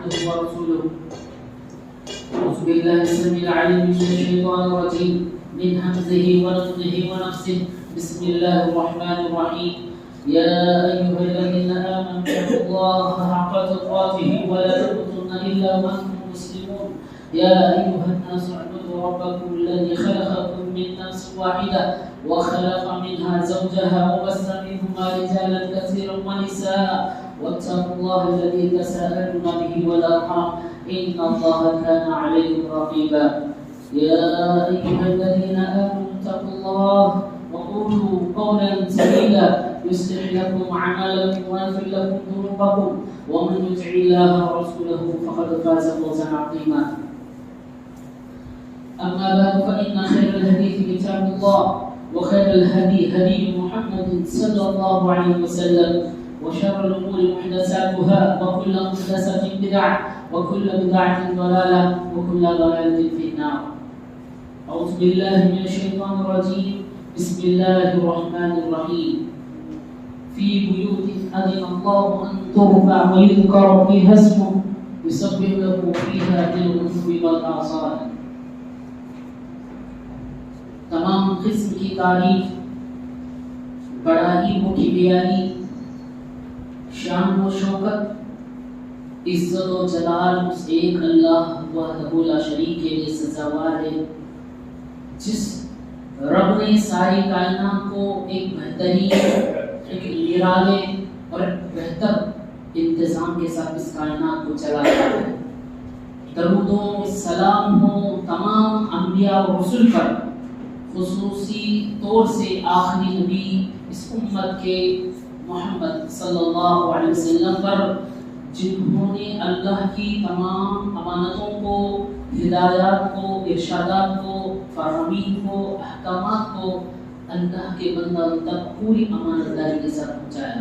عبده ورسوله. أعوذ بالله السميع العليم من الشيطان الرجيم من همزه ونفخه ونفسه. بسم الله الرحمن الرحيم. يا أيها الذين آمنوا اتقوا الله حق تقاته ولا تموتن إلا وأنتم مسلمون. يا أيها الناس اعبدوا ربكم الذي خلقكم من نفس واحدة وخلق منها زوجها وبث منهما رجالا كثيرا ونساء واتقوا الله الذي تساءلون به والأرحام إن الله كان عليكم رقيبا. يا أيها الذين آمنوا اتقوا الله وقولوا قولا سديدا يصلح لكم أعمالكم ويغفر لكم ذنوبكم ومن يطع الله ورسوله فقد فاز فوزا عظيما. أما بعد فإن خير الحديث كتاب الله وخير الهدي هدي محمد صلى الله عليه وسلم وشر الأمور محدثاتها وكل محدثة بدعة وكل بدعة ضلالة وكل ضلالة في النار. أعوذ بالله من الشيطان الرجيم. بسم الله الرحمن الرحيم. في بيوت أذن الله أن ترفع ويذكر فيها اسمه يسبح له فيها بالغدو والآصال. تمام قسم کی تعریف، بڑائی و کبریائی، شان و شوکت، عزت و جلال اس ایک اللہ وحدہ لا شریک کے لیے سزاوار ہے، جس رب نے ساری کائنات کو ایک بہترین، ایک نرالے اور بہتر انتظام کے ساتھ اس کائنات کو چلایا ہے۔ درود و سلام ہو تمام انبیاء و رسول پر، خصوصی طور سے آخری نبی اس امت کے محمد صلی اللہ علیہ وسلم پر، جنہوں نے اللہ کی تمام امانتوں کو، ہدایات کو، ارشادات کو، فرامین کو، احکامات کو اللہ کے بندہ تک پوری امانت داری کے ساتھ پہنچایا۔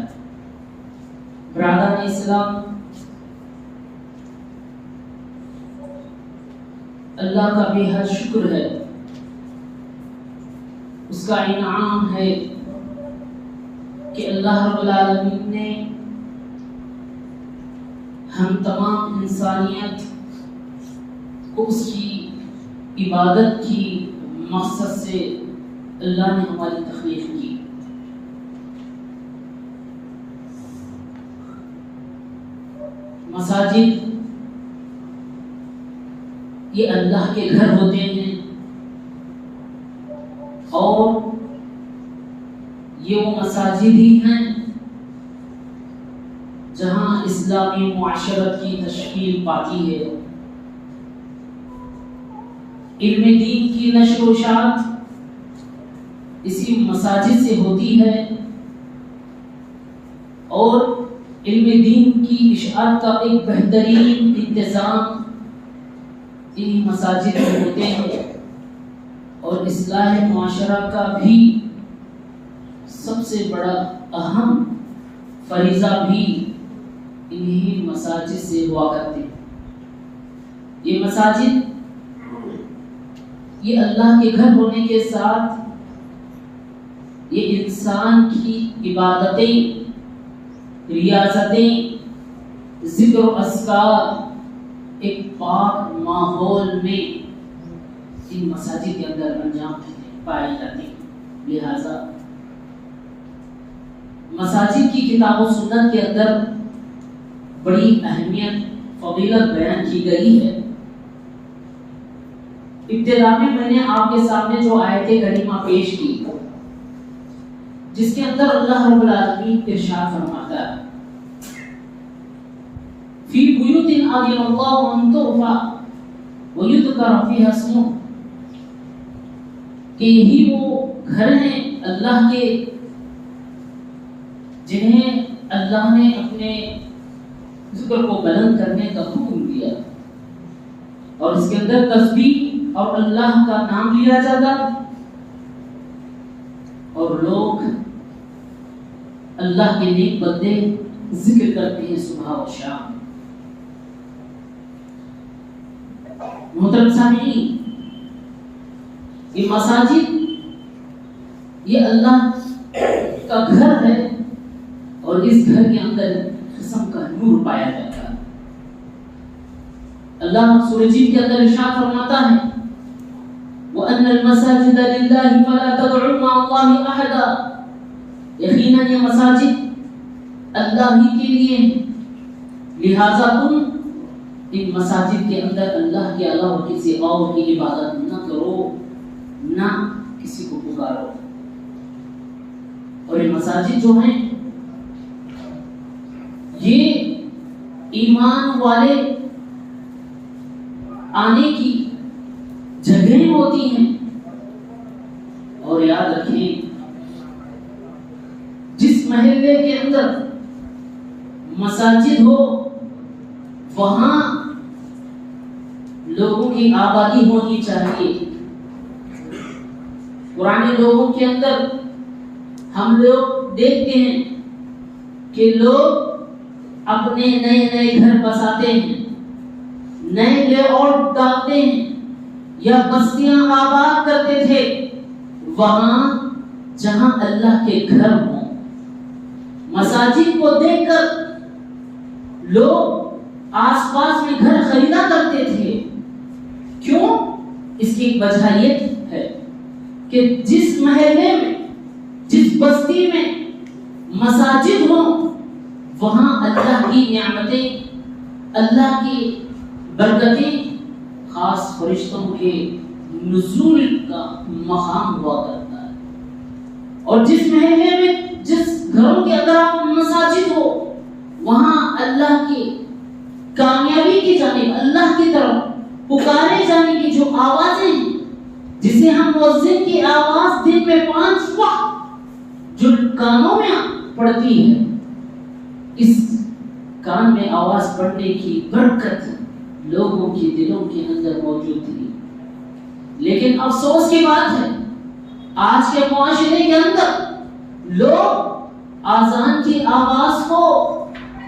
برادران اسلام، اللہ کا بے حد شکر ہے، اس کا انعام ہے کہ اللہ رب العالمین نے ہم تمام انسانیت کو اس کی عبادت کی مقصد سے اللہ نے ہماری تخلیق کی۔ مساجد یہ اللہ کے گھر ہوتے ہیں، اور یہ وہ مساجد ہی ہیں جہاں اسلامی معاشرت کی تشکیل پاتی ہے۔ علم دین کی نشر و اشاعت اسی مساجد سے ہوتی ہے، اور علم دین کی اشاعت کا ایک بہترین انتظام انہی مساجد میں ہوتے ہیں، اور اصلاح معاشرہ کا بھی سب سے بڑا اہم فریضہ بھی انہی مساجد سے ہوا کرتے ہیں۔ یہ مساجد یہ اللہ کے گھر ہونے کے ساتھ یہ انسان کی عبادتیں، ریاضتیں، ذکر و اذکار ایک پاک ماحول میں ان مساجد کے اندر انجام پائی جاتی ہیں۔ لہذا مساجد کی کتاب و سنت کے اندر بڑی اہمیت، فضیلت بیان کی گئی ہے۔ ابتدا میں نے آپ کے سامنے جو آیت کریمہ پیش کی، جس کے اندر اللہ رب العالمین ارشاد فرماتا ہے فی بیوت اذن اللہ ان ترفع ویذکر فیہا اسمہ، کہ یہی وہ گھر ہیں اللہ کے جنہیں اللہ نے اپنے ذکر کو بلند کرنے کا حکم دیا، اور اس کے اندر تسبیح اور اللہ کا نام لیا جاتا، اور لوگ اللہ کے نیک بندے ذکر کرتے ہیں صبح و شام۔ محترم سامعین، یہ مساجد یہ اللہ کا گھر ہے، اور اس گھر کے اندر قسم کا نور پایا جاتا ہے۔ اللہ سورہ جن کے اندر ارشاد فرماتا ہے وَأَنَّ الْمَسَاجِدَ لِلَّهِ فَلَا تَدْعُوا مَعَ اللَّهِ أَحَدًا، یقیناً یہ مساجد اللہ ہی کے لیے ہیں، لہذا تم ان مساجد کے اندر اللہ کے علاوہ کسی اور کی عبادت نہ کرو، نہ کسی کو پکارو۔ اور یہ مساجد جو ہیں یہ ایمان والے آنے کی جگہیں ہوتی ہیں، اور یاد رکھیں جس محلے کے اندر مساجد ہو وہاں لوگوں کی آبادی ہونی چاہیے۔ پرانے لوگوں کے اندر ہم لوگ دیکھتے ہیں کہ لوگ اپنے نئے نئے گھر بساتے ہیں، نئے لے آؤٹ ڈالتے ہیں یا بستیاں آباد کرتے تھے وہاں جہاں اللہ کے گھر ہوں۔ مساجد کو دیکھ کر لوگ آس پاس میں گھر خریدا کرتے تھے، کیوں؟ اس کی ایک وجہ یہ ہے کہ جس محلے میں، جس بستی میں مساجد ہوں وہاں اللہ کی نعمتیں، اللہ کی برکتیں، خاص فرشتوں کے نزول کا مقام ہوا کرتا ہے۔ اور جس محلے میں، جس گھروں کے اندر آپ مساجد ہو وہاں اللہ کی کامیابی کی جانب، اللہ کی طرف پکارے جانے کی جو آوازیں ہیں، جسے ہم مؤذن کی آواز دن میں 5 وقت جو کانوں میں پڑتی ہے، اس کان میں آواز پڑنے کی برکت لوگوں کے دلوں کے اندر موجود تھی۔ لیکن افسوس کی بات ہے آج کے معاشرے کے اندر لوگ آذان کی آواز کو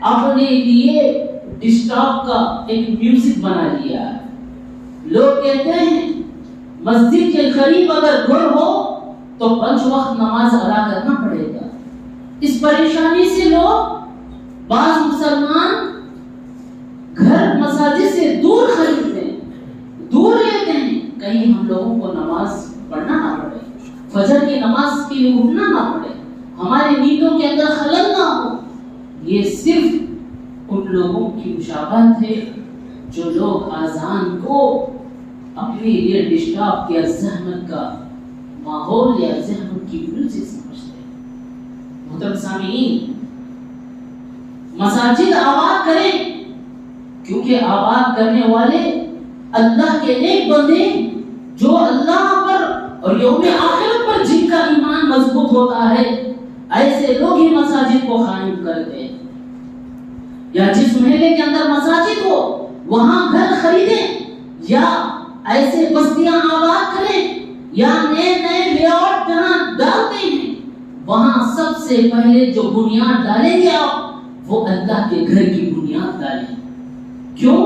اپنے لیے ڈسٹرب کا ایک میوزک بنا لیا ہے۔ لوگ کہتے ہیں مسجد کے قریب اگر گھر ہو تو 5 وقت نماز ادا کرنا پڑے گا۔ اس پریشانی سے لوگ، بعض مسلمان گھر مساجد سے دور خریدتے ہیں، دور لیتے ہیں، کہیں ہم لوگوں کو نماز پڑھنا نہ پڑے، فجر کی نماز کے لیے اٹھنا نہ پڑے، ہمارے نیندوں کے اندر خلل نہ ہو۔ یہ صرف ان لوگوں کی مشابہت ہے جو لوگ اذان کو اپنے لیے ڈسٹرب یا زحمت کا ماحول یا زحمت کی میوزک سمجھتے ہیں۔ محترم سامعین، مساجد آباد کریں، کیونکہ آباد کرنے والے اللہ کے نیک بندے جو اللہ پر اور یوم آخرت پر جن کا ایمان مضبوط ہوتا ہے، ایسے لوگ ہی مساجد کو قائم کرتے ہیں۔ یا جس محلے کے اندر مساجد ہو وہاں گھر خریدیں یا ایسے بستیاں آباد کریں یا نئے نئے لے آؤٹ جہاں ڈالتے ہیں وہاں سب سے پہلے جو بنیاد ڈالیں گے آپ، وہ اللہ کے گھر کی بنیاد ڈالیں۔ کیوں؟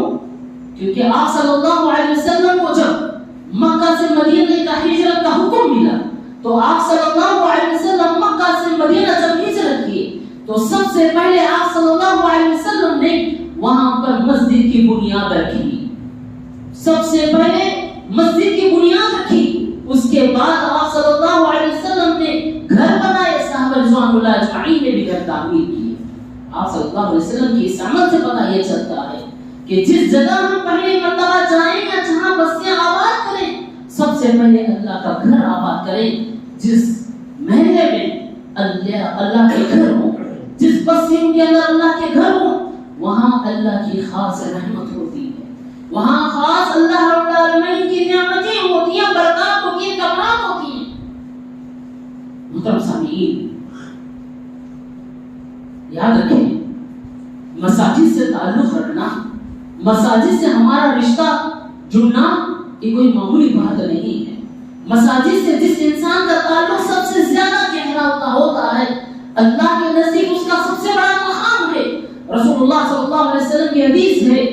کیونکہ آپ صلی اللہ علیہ وسلم کو جب مکہ سے مدینہ کا ہجرت کا حکم ملا تو آپ صلی اللہ علیہ وسلم مکہ سے مدینہ جب ہجرت کی تو سب سے پہلے آپ صلی اللہ علیہ وسلم نے وہاں پر مسجد کی بنیاد رکھی، سب سے پہلے مسجد کی بنیاد رکھی، اس کے بعد آپ صلی اللہ علیہ وسلم نے گھر بنائے، صحابہ رضوان اللہ اجمعین نے بھی گھر تعمیر کیے۔ آپ صلی اللہ علیہ وسلم کی اس عمل سے پتہ یہ چلتا ہے کہ جس جگہ ہم پہلی مرتبہ جائیں یا جہاں بستیاں آباد کریں، سب سے پہلے اللہ کا گھر آباد کریں۔ جس محلے میں اللہ کے گھر ہوں، جس بستی کے اندر اللہ کے گھر ہوں، وہاں اللہ کی خاص رحمت ہوتی ہے، وہاں خاص اللہ رب العالمین کی نعمتیں ہوتی ہیں، برکات ہوتی ہیں، کمالات ہوتی ہیں۔ محترم سامعین، یاد رکھیں مساجد سے تعلق رکھنا، مساجد سے ہمارا رشتہ جڑنا یہ کوئی معمولی بات نہیں ہے۔ مساجد سے جس انسان کا تعلق سب سے زیادہ گہرا ہوتا ہے، اللہ کے نزدیک اس کا سب سے بڑا مقام ہے۔ رسول اللہ صلی اللہ علیہ وسلم کی حدیث ہے،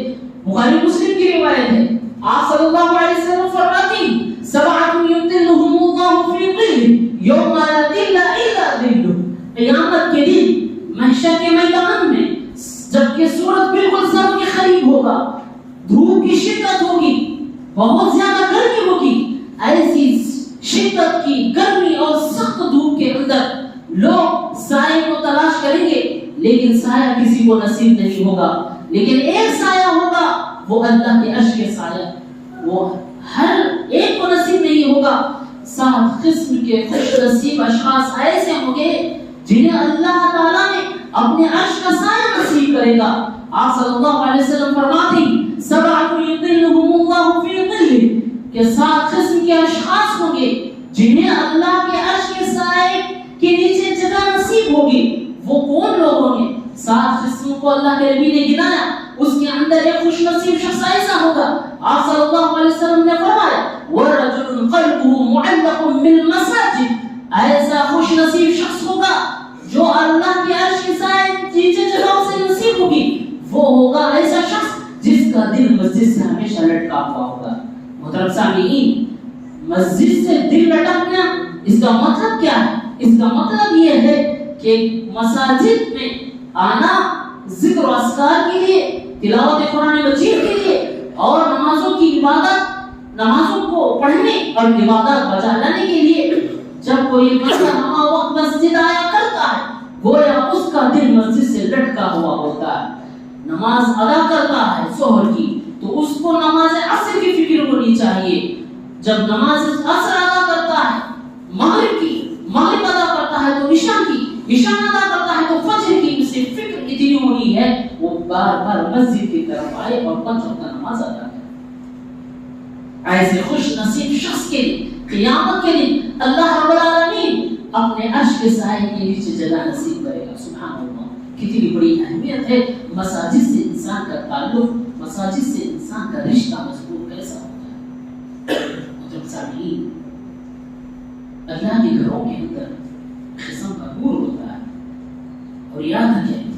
بخاری مسلم کی روایت ہے، آپ صلی اللہ علیہ وسلم فرماتے ہیں سبعۃ یظلھم اللہ فی ظلہ یوم لا ظل الا ظلہ۔ قیامت کے دن محشر کے میدان میں جب کہ سورج بالکل سر کے قریب ہوگا، دھوپ کی شدت ہوگی، بہت زیادہ گرمی ہوگی، ایسی شدت کی گرمی اور سخت دھوپ کے اندر لوگ سائے کو تلاش کریں گے، لیکن سایہ کسی کو نصیب نہیں ہوگا، لیکن ایک سایہ ہوگا، وہ اللہ کے عرش کے سایہ، وہ ہر ایک کو نصیب نہیں ہوگا۔ 7 قسم کے خوش نصیب اشخاص ایسے ہوں گے جنہیں اللہ تعالیٰ نے اپنے عرش کا سایہ نصیب کرے گا۔ آپ صلی اللہ علیہ وسلم فرماتے ہیں 7 یظلهم اللہ فی ظلہ، کہ 7 قسم کے اشخاص ہوں گے جنہیں اللہ کے عرش کے سائے کے نیچے جگہ نصیب ہوگی۔ وہ کون لوگ ہوں گے؟ 7 قسموں کو اللہ کے نبی نے گنایا، اس کے اندر ایک خوش نصیب شخص ایسا ہوگا۔ آپ صلی اللہ علیہ وسلم نے فرمایا وَرَجُلٌ قَلْبُهُ مُعَلَّقٌ بِالْمَسَاجِدِ، ایسا خوش نصیب شخص ہوگا جو اللہ کے عرش کے سائے نیچے جگہ سے نصیب ہوگی۔ وہ ہوگا ایسا شخص جس کا دل مسجد سے ہمیشہ لٹکا ہوا ہوگا۔ محترم سامعین، مسجد سے دل لٹکنا اس کا مطلب کیا ہے؟ اس کا مطلب یہ ہے کہ مساجد میں آنا ذکر و اذکار کے لیے، تلاوت قرآن مجید کے لیے اور نمازوں کی عبادت، نمازوں کو پڑھنے اور عبادت بجا لانے کے لیے۔ جب کوئی بندہ ہمہ وقت مسجد آیا کرتا ہے گویا اس کا دل مسجد سے لٹکا ہوا ہوتا ہے۔ نماز ادا کرتا ہے ظہر کی تو اس کو نماز عصر کی فکر ہونی چاہیے۔ جب نماز عصر ادا کرتا ہے مغرب کی، مغرب ادا کرتا ہے تو عشاء کی، عشاء ادا کرتا ہے تو فجر کی، اسے فکر اتنی ہونی ہے وہ بار بار مسجد کی طرف آئے اور 5 وقت نماز ادا کرے۔ ایسے خوش نصیب شخص کے لیے قیامت کے دن اللہ رب العالمین اپنے عرش کے سائے کے نیچے جگہ نصیب کرے گا۔ سبحان اللہ، کتنی بڑی اہمیت ہے مساجد سے انسان کا تعلق، مساجد سے انسان کا رشتہ مضبوط کیسا ہوتا ہے۔ مطلب سامعین، اللہ کے گھروں کے اندر قسم کا نور ہوتا ہے، اور یاد رکھیں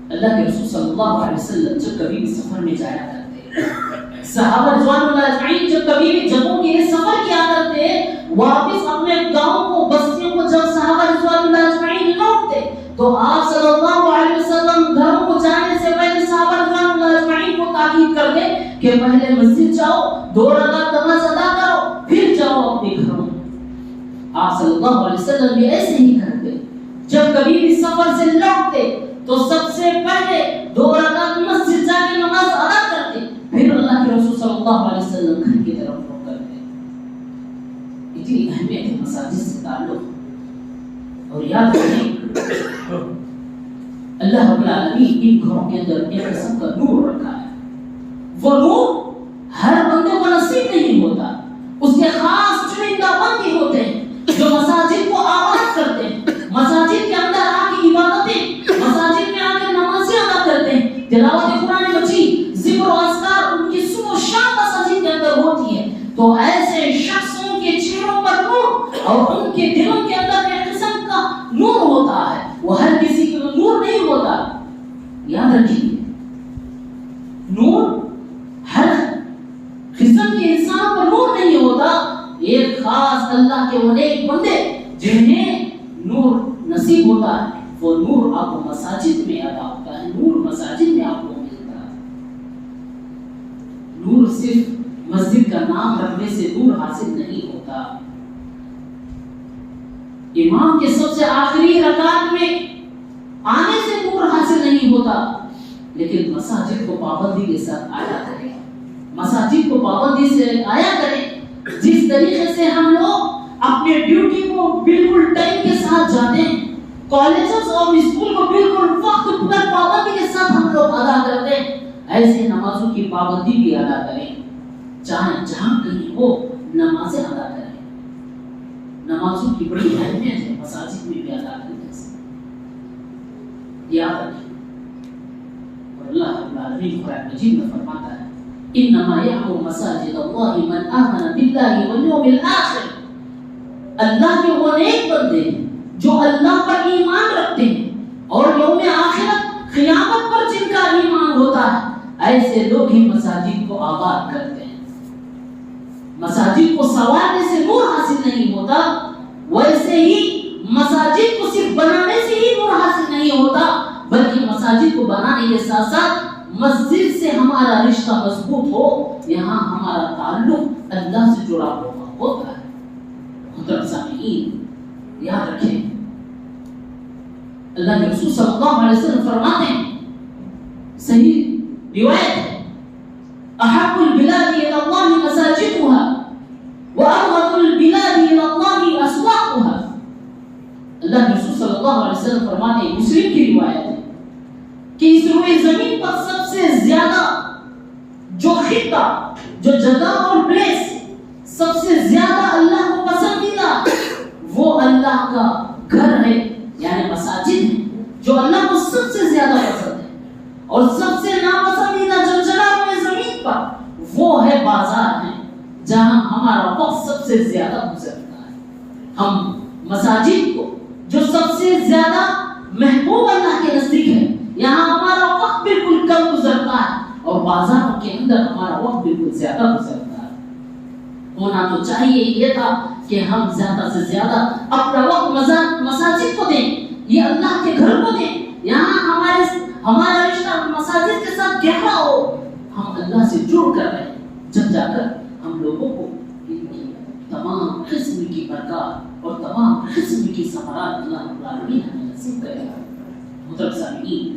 اللہ کے رسول صلی اللہ علیہ وسلم جب کبھی بھی سفر میں جایا کرتے، صحابہ رضوان اللہ اجمعین جب کبھی بھی جگہوں کے لیے سفر کیا کرتے، واپس اپنے گاؤں کو، بستیوں کو جب صحابہ رضوان اللہ اجمعین لوٹتے تو آپ صلی اللہ علیہ وسلم گھروں کو جانے سے پہلے صحابہ رضوان اللہ اجمعین کو تاکید کر دے کہ پہلے مسجد جاؤ، 2 رکعت نماز ادا کرو، پھر جاؤ اپنے گھروں۔ آپ صلی اللہ علیہ وسلم بھی ایسے ہی کرتے، جب کبھی بھی سفر سے لوٹتے تو سب سے پہلے 2 رکعت مسجد جا کے نماز ادا کرتے، پھر اللہ کے رسول صلی اللہ علیہ وسلم گھر کی طرف رخ کرتے۔ اتنی اہمیت ہے مساجد سے تعلق۔ اور یاد رکھیں اللہ رب العالمین ان گھروں کے اندر ایک قسم کا نور رکھا ہے، وہ نور ہر بندے کو نصیب نہیں ہوتا، اس کے خاص چنندہ بندے ہوتے ہیں جو مساجد کو آباد کرتے ہیں، مساجد کے اندر آ کے عبادتیں، مساجد میں آ کے نمازیں ادا کرتے ہیں، تلاوت قرآن مجید، ذکر و اذکار ان کی صبح و شام مساجد کے اندر ہوتی ہے۔ تو ایسے شخصوں کے چہروں پر نور اور ان کے دلوں کے اندر ایک قسم کا نور ہوتا ہے، وہ ہر کسی کے نور نہیں ہوتا۔ یاد رکھیے نور ہر قسم کے انسان پر نور نہیں ہوتا، ایک خاص اللہ کے وہ نیک بندے جنہیں نور نصیب ہوتا ہے، وہ نور آپ کو مساجد میں ادا ہوتا ہے، نور مساجد میں آپ کو ملتا ہے۔ نور صرف مسجد کا نام رکھنے سے نور حاصل نہیں ہوتا، امام کے سب سے آخری رکعت میں آنے سے نور حاصل نہیں ہوتا، لیکن مساجد کو پابندی کے ساتھ آیا کریں، مساجد کو پابندی سے آیا کریں۔ جس طریقے سے ہم لوگ اپنے ڈیوٹی کو بالکل ٹائم کے ساتھ جاتے ہیں، کالجز اور اسکول کو بالکل وقت پر پابندی کے ساتھ ہم لوگ ادا کرتے ہیں، ایسے نمازوں کی پابندی بھی ادا کریں، چاہے جہاں کہیں ہو نمازیں ادا کریں۔ نمازوں کی بڑی اہمیت ہے، مساجد میں بھی ادا کریں۔ یاد رکھیں، اور اللہ رب العالمین قرآن مجید میں فرماتا ہے انما یعمر مساجد اللہ من آمن باللہ والیوم الآخر، اللہ کے وہ نیک بندے ہیں جو اللہ پر ایمان رکھتے ہیں اور یوم آخرت قیامت پر جن کا ایمان ہوتا ہے، ایسے لوگ ہی مساجد کو آباد کرتے ہیں۔ مساجد کو سنوارنے سے نور حاصل نہیں ہوتا، ویسے ہی مساجد کو صرف بنانے سے ہی نور حاصل نہیں ہوتا، بلکہ مساجد کو بنانے کے ساتھ ساتھ مسجد سے ہمارا رشتہ مضبوط ہو، یہاں ہمارا تعلق اللہ سے جڑا ہوا ہوتا ہے۔ محترم سامعین یاد رکھیں، اللہ کے رسول صلی اللہ علیہ وسلم فرماتے ہیں، صحیح روایت ہے، احب البلاد الى اللہ مساجدها وابغض البلاد الى اللہ اسواقها۔ اللہ کے رسول صلی اللہ علیہ وسلم فرماتے ہیں، مسلم کی روایت ہے، کہ اس روئے زمین پر سب سے زیادہ جو خطہ، جو جگہ اور پلیس سب سے زیادہ اللہ کو پسندیدہ وہ اللہ کا گھر ہے، یعنی مساجد ہے، جو اللہ کو سب سے زیادہ پسند ہے، اور سب سے ناپسندیدہ جو جگہ ہوئے زمین پر وہ ہے بازار ہے، جہاں ہمارا وقت سب سے زیادہ گزرتا ہے۔ ہم مساجد کو جو سب سے زیادہ محبوب اللہ کے نزدیک ہے، یہاں ہمارا وقت بالکل کم گزرتا ہے، اور بازاروں کے اندر ہمارا وقت بالکل زیادہ گزرتا ہے۔ ہونا تو چاہیے یہ تھا کہ ہم زیادہ سے زیادہ اپنا وقت مساجد کو دیں، یہ اللہ کے گھر کو دیں، یہاں ہمارا رشتہ مساجد کے ساتھ گہرا ہو، ہم اللہ سے جڑ کر رہے، جب جا کر ہم لوگوں کو ان کی تمام قسم کی برکات اور تمام قسم کی ثمرات اللہ رب العالمین ہمیں نصیب کرے گا۔ محترم سامعین،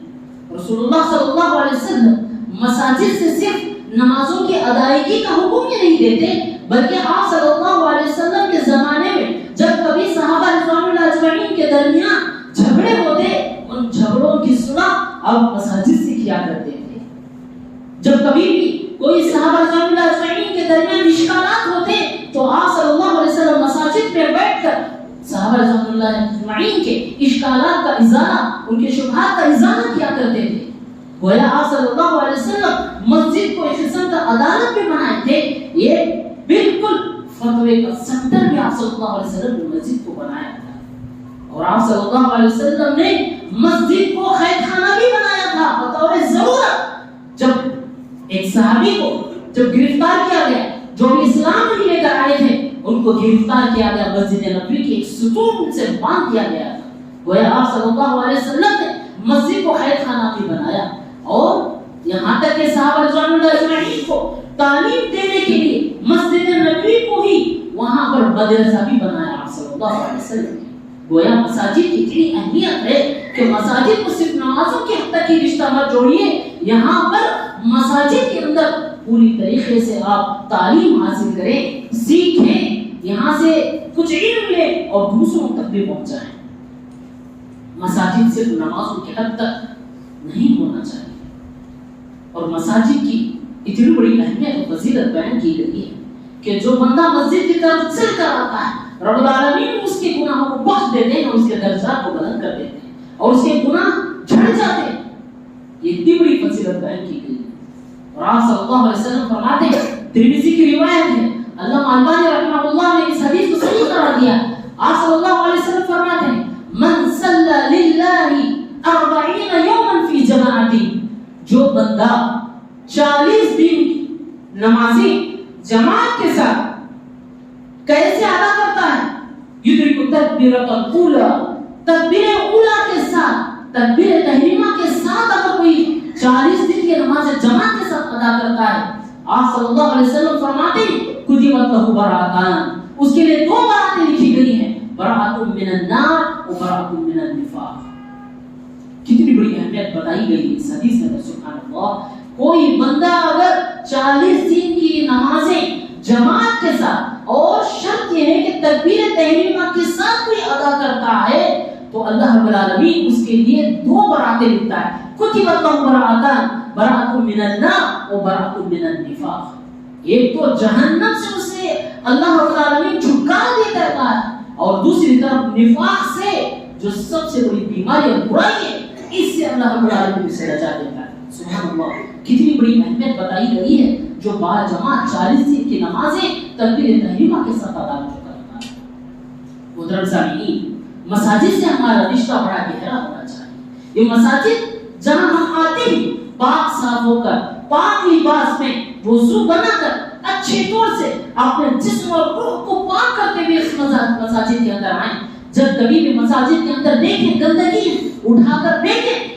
رسول اللہ صلی اللہ علیہ وسلم مساجد سے صرف نمازوں کی ادائیگی کا حکم ہی نہیں دیتے، بلکہ آپ صلی اللہ علیہ وسلم کے زمانے میں جب کبھی صحابہ رضوان اللہ اجمعین کے درمیان جھگڑے ہوتے، ان جھگڑوں کی صلح آپ مساجد سے کیا کرتے تھے۔ جب کبھی بھی کوئی صحابہ رضوان اللہ اجمعین کے درمیان اشکالات ہوتے تو آپ صلی اللہ علیہ وسلم مساجد میں بیٹھ کر صحابہ رضوان اللہ اجمعین کے اشکالات کا ازالہ، ان کے شبہات کا ازالہ کیا کرتے تھے۔ گویا آپ صلی اللہ علیہ وسلم مسجد کو ایک قسم کا عدالت بھی بنائے تھے، یہ بالکل فتوے کا سنٹر بھی آپ صلی اللہ علیہ وسلم نے مسجد کو بنایا تھا، اور آپ صلی اللہ علیہ وسلم نے مسجد کو قید خانہ بھی بنایا تھا بطور ضرورت۔ جب ایک صحابی کو جب گرفتار کیا گیا، جو بھی اسلام نہیں لے کر آئے تھے، ان کو گرفتار کیا گیا، مسجد نبوی کے ایک ستون سے باندھ دیا گیا تھا۔ گویا آپ صلی اللہ علیہ وسلم نے مسجد کو قید خانہ بھی بنایا، اور یہاں تک کہ صحابہ رضوان اللہ اجمعین کو تعلیم دینے کے لیے مسجد نبوی کو ہی وہاں پر مدرسہ بھی بنایا آپ صلی اللہ علیہ وسلم نے۔ گویا مساجد کی اتنی اہمیت ہے کہ مساجد کو صرف نمازوں کے حد تک ہی رشتہ مت جوڑیے، یہاں پر مساجد کے اندر پوری طریقے سے آپ تعلیم حاصل کریں، سیکھیں، یہاں سے کچھ علم لیں اور دوسروں تک بھی پہنچائیں۔ مساجد صرف نمازوں کے حد تک نہیں ہونا چاہیے، اور مساجد کی اتنی بڑی اہمیت اور فضیلت بیان کی گئی ہے کہ جو بندہ مسجد کی طرف چل کر آتا ہے، رب العالمین اس کے گناہوں کو بخش دیتے ہیں، اس کے درجات کو بلند کر دیتے ہیں، اور اس کے گناہ جھڑ جاتے ہیں۔ یہ اتنی بڑی فضیلت بیان کی گئی ہے، اور آپ صلی اللہ علیہ وسلم فرماتے ہیں، ترمذی کی روایت ہے، علامہ البانی رحمہ اللہ نے اس حدیث کو صحیح قرار دیا۔ آپ صلی اللہ علیہ وسلم فرماتے ہیں، من صلی للہ 40 یوما فی جماعت، جو بندہ 40 دن نمازیں جماعت کے ساتھ کیسے ادا کرتا ہے، یدرک تکبیرۃ الاولی، تکبیر اولی کے ساتھ، تکبیر تحریمہ کے ساتھ اگر کوئی 40 دن کی نماز جماعت کے ساتھ ادا کرتا ہے، آپ صلی اللہ علیہ وسلم فرماتے ہیں، کتبت لہ براءتان، اس کے لیے 2 براتیں لکھی گئی ہیں، براءۃ من النار و براءۃ من النفاق۔ کتنی بڑی اہمیت بتائی گئی اس حدیث میں، سبحان اللہ۔ کوئی بندہ اگر 40 دن کی نمازیں جماعت کے ساتھ، اور شرط یہ ہے کہ تکبیر تحریمہ کے ساتھ کوئی ادا کرتا ہے، تو اللہ رب العالمین اس کے لیے 2 براتیں لکھتا ہے، کتبت لہ براءتان، براءۃ من النار و براءۃ من النفاق۔ ایک تو جہنم سے اسے اللہ رب العالمین چھٹکارا دیتا ہے، اور دوسری طرف نفاق سے جو سب سے بڑی بیماری اور برائی ہے، اس سے اللہ رب العالمین اسے بچا دیتا ہے۔ سبحان اللہ، کتنی بڑی اہمیت بتائی گئی ہے جو با جماعت 40 دن کی نمازیں تکبیر تحریمہ کے ساتھ ادا کرتا ہے۔ محترم سامعین، مساجد سے ہمارا رشتہ بڑا گہرا ہونا چاہیے۔ یہ مساجد جہاں ہم آتے ہیں پاک صاف ہو کر، پاک لباس میں وضو بنا کر، اچھے طور سے اپنے جسم اور روح کو پاک کرتے ہوئے اس مساجد کے اندر آئیں۔ جب کبھی بھی مساجد کے اندر دیکھیں گندگی اٹھا کر دیکھیں،